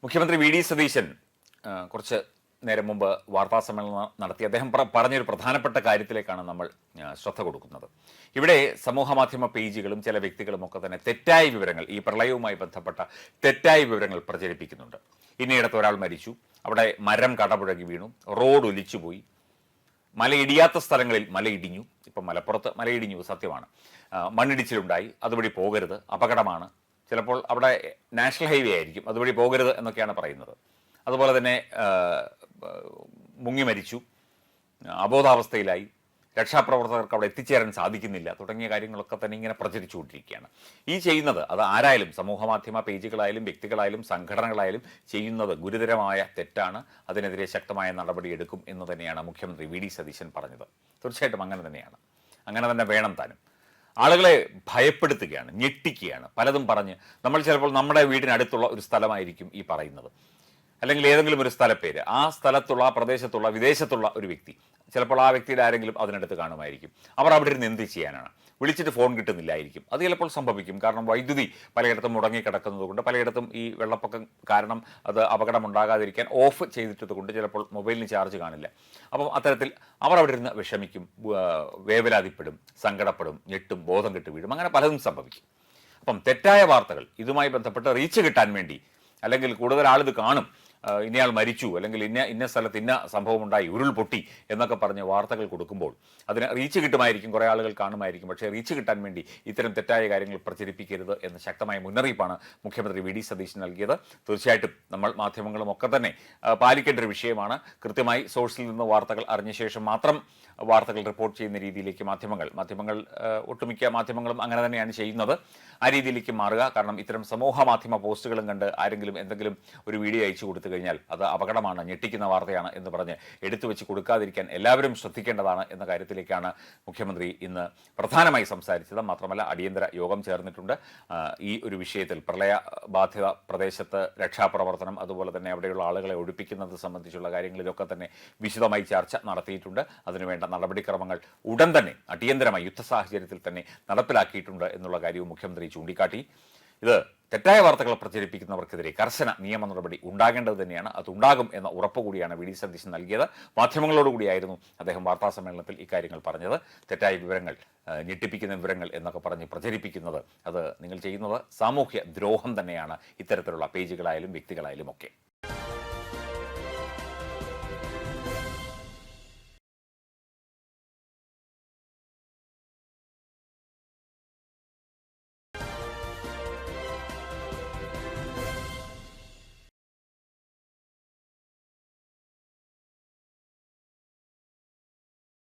മുഖ്യമന്ത്രി V D Satheesan കുറച്ച് നേരം മുമ്പ് വാർത്താ സമ്മേളനം നടത്തി അദ്ദേഹം പറഞ്ഞൊരു പ്രധാനപ്പെട്ട കാര്യത്തിലേക്കാണ് നമ്മൾ ശ്രദ്ധ കൊടുക്കുന്നത്. ഇവിടെ സമൂഹമാധ്യമ പേജുകളും ചില വ്യക്തികളും ഒക്കെ തന്നെ തെറ്റായ വിവരങ്ങൾ, ഈ പ്രളയവുമായി ബന്ധപ്പെട്ട തെറ്റായ വിവരങ്ങൾ പ്രചരിപ്പിക്കുന്നുണ്ട്. ഇന്നയിടത്ത് ഒരാൾ മരിച്ചു, അവിടെ മരം കടപുഴകി വീണു, റോഡ് ഒലിച്ചുപോയി, മലയിടിയാത്ത സ്ഥലങ്ങളിൽ മലയിടിഞ്ഞു. ഇപ്പം മലപ്പുറത്ത് മലയിടിഞ്ഞു, സത്യമാണ്. മണ്ണിടിച്ചിലുണ്ടായി, അതുവഴി പോകരുത്, അപകടമാണ്. ചിലപ്പോൾ അവിടെ നാഷണൽ ഹൈവേ ആയിരിക്കും, അതുവഴി പോകരുത് എന്നൊക്കെയാണ് പറയുന്നത്. അതുപോലെ തന്നെ മുങ്ങി മരിച്ചു, അബോധാവസ്ഥയിലായി, രക്ഷാപ്രവർത്തകർക്ക് അവിടെ എത്തിച്ചേരാൻ സാധിക്കുന്നില്ല തുടങ്ങിയ കാര്യങ്ങളൊക്കെ തന്നെ ഇങ്ങനെ പ്രചരിച്ചുകൊണ്ടിരിക്കുകയാണ്. ഈ ചെയ്യുന്നത് അത് ആരായാലും, സമൂഹമാധ്യമ പേജുകളായാലും വ്യക്തികളായാലും സംഘടനകളായാലും ചെയ്യുന്നത് ഗുരുതരമായ തെറ്റാണ്. അതിനെതിരെ ശക്തമായ നടപടിയെടുക്കും എന്ന് തന്നെയാണ് മുഖ്യമന്ത്രി വി ഡി സതീശൻ പറഞ്ഞത്. തീർച്ചയായിട്ടും അങ്ങനെ തന്നെയാണ്, അങ്ങനെ തന്നെ വേണം താനും. ആളുകളെ ഭയപ്പെടുത്തുകയാണ്, ഞെട്ടിക്കുകയാണ്, പലതും പറഞ്ഞ്. നമ്മൾ ചിലപ്പോൾ നമ്മുടെ വീടിനടുത്തുള്ള ഒരു സ്ഥലമായിരിക്കും ഈ പറയുന്നത്, അല്ലെങ്കിൽ ഏതെങ്കിലും ഒരു സ്ഥലപ്പേര്, ആ സ്ഥലത്തുള്ള, ആ പ്രദേശത്തുള്ള, വിദേശത്തുള്ള ഒരു വ്യക്തി, ചിലപ്പോൾ ആ വ്യക്തിയിൽ ആരെങ്കിലും അതിനടുത്ത് കാണുമായിരിക്കും. അവർ അവിടെ ഇരുന്ന് എന്ത് ചെയ്യാനാണ്? വിളിച്ചിട്ട് ഫോൺ കിട്ടുന്നില്ലായിരിക്കും. അത് ചിലപ്പോൾ സംഭവിക്കും. കാരണം വൈദ്യുതി പലയിടത്തും മുടങ്ങിക്കിടക്കുന്നത് കൊണ്ട്, പലയിടത്തും ഈ വെള്ളപ്പൊക്കം കാരണം അത് അപകടമുണ്ടാകാതിരിക്കാൻ ഓഫ് ചെയ്തിട്ടത് കൊണ്ട് ചിലപ്പോൾ മൊബൈലിന് ചാർജ് കാണില്ല. അപ്പം അത്തരത്തിൽ അവർ അവിടെ ഇരുന്ന് വിഷമിക്കും, വേവലാതിപ്പെടും, സങ്കടപ്പെടും, ഞെട്ടും, ബോധം കെട്ട് വീഴും. അങ്ങനെ പലതും സംഭവിക്കും. അപ്പം തെറ്റായ വാർത്തകൾ ഇതുമായി ബന്ധപ്പെട്ട് റീച്ച് കിട്ടാൻ വേണ്ടി, അല്ലെങ്കിൽ കൂടുതൽ ആളിത് കാണും, ഇന്നയാൾ മരിച്ചു, അല്ലെങ്കിൽ ഇന്ന സ്ഥലത്ത് ഇന്ന സംഭവം ഉണ്ടായി, ഉരുൾപൊട്ടി എന്നൊക്കെ പറഞ്ഞ് വാർത്തകൾ കൊടുക്കുമ്പോൾ അതിന് റീച്ച് കിട്ടുമായിരിക്കും, കുറേ ആളുകൾ കാണുമായിരിക്കും. പക്ഷേ റീച്ച് കിട്ടാൻ വേണ്ടി ഇത്തരം തെറ്റായ കാര്യങ്ങൾ പ്രചരിപ്പിക്കരുത് എന്ന ശക്തമായ മുന്നറിയിപ്പാണ് മുഖ്യമന്ത്രി വി ഡി സതീശൻ നൽകിയത്. തീർച്ചയായിട്ടും നമ്മൾ മാധ്യമങ്ങളും ഒക്കെ തന്നെ പാലിക്കേണ്ട ഒരു വിഷയമാണ്. കൃത്യമായി സോഴ്സിൽ നിന്ന് വാർത്തകൾ അറിഞ്ഞ ശേഷം മാത്രം വാർത്തകൾ റിപ്പോർട്ട് ചെയ്യുന്ന രീതിയിലേക്ക് മാധ്യമങ്ങൾ ഒട്ടുമിക്ക മാധ്യമങ്ങളും അങ്ങനെ തന്നെയാണ് ചെയ്യുന്നത്. ആ രീതിയിലേക്ക് മാറുക. കാരണം ഇത്തരം സമൂഹ മാധ്യമ പോസ്റ്റുകളും കണ്ട് ആരെങ്കിലും എന്തെങ്കിലും ഒരു വീഡിയോ അയച്ചു കൊടുത്തു കഴിഞ്ഞാൽ അത് അപകടമാണ്, ഞെട്ടിക്കുന്ന വാർത്തയാണ് എന്ന് പറഞ്ഞ് എടുത്തു വെച്ച് കൊടുക്കാതിരിക്കാൻ എല്ലാവരും ശ്രദ്ധിക്കേണ്ടതാണ് എന്ന കാര്യത്തിലേക്കാണ് മുഖ്യമന്ത്രി ഇന്ന് പ്രധാനമായി സംസാരിച്ചത്. മാത്രമല്ല, അടിയന്തര യോഗം ചേർന്നിട്ടുണ്ട്. ഈ ഒരു വിഷയത്തിൽ പ്രളയ ബാധിത പ്രദേശത്ത് രക്ഷാപ്രവർത്തനം, അതുപോലെ തന്നെ അവിടെയുള്ള ആളുകളെ ഒഴിപ്പിക്കുന്നത് സംബന്ധിച്ചുള്ള കാര്യങ്ങളിലൊക്കെ തന്നെ വിശദമായി ചർച്ച നടത്തിയിട്ടുണ്ട്. അതിനുവേണ്ട നടപടിക്രമങ്ങൾ ഉടൻ തന്നെ അടിയന്തരമായി യുദ്ധ സാഹചര്യത്തിൽ തന്നെ നടപ്പിലാക്കിയിട്ടുണ്ട് എന്നുള്ള കാര്യവും മുഖ്യമന്ത്രി ചൂണ്ടിക്കാട്ടി. ഇത് തെറ്റായ വാർത്തകൾ പ്രചരിപ്പിക്കുന്നവർക്കെതിരെ കർശന നിയമ നടപടി ഉണ്ടാകേണ്ടത് തന്നെയാണ്. അതുണ്ടാകും എന്ന ഉറപ്പ് കൂടിയാണ് വി ഡി സതീശൻ നൽകിയത്. മാധ്യമങ്ങളോടുകൂടിയായിരുന്നു അദ്ദേഹം വാർത്താ സമ്മേളനത്തിൽ ഇക്കാര്യങ്ങൾ പറഞ്ഞത്. തെറ്റായ വിവരങ്ങൾ, ഞെട്ടിപ്പിക്കുന്ന വിവരങ്ങൾ എന്നൊക്കെ പറഞ്ഞ് പ്രചരിപ്പിക്കുന്നത്, അത് നിങ്ങൾ ചെയ്യുന്നത് സാമൂഹ്യ ദ്രോഹം തന്നെയാണ്, ഇത്തരത്തിലുള്ള പേജുകളായാലും വ്യക്തികളായാലും ഒക്കെ.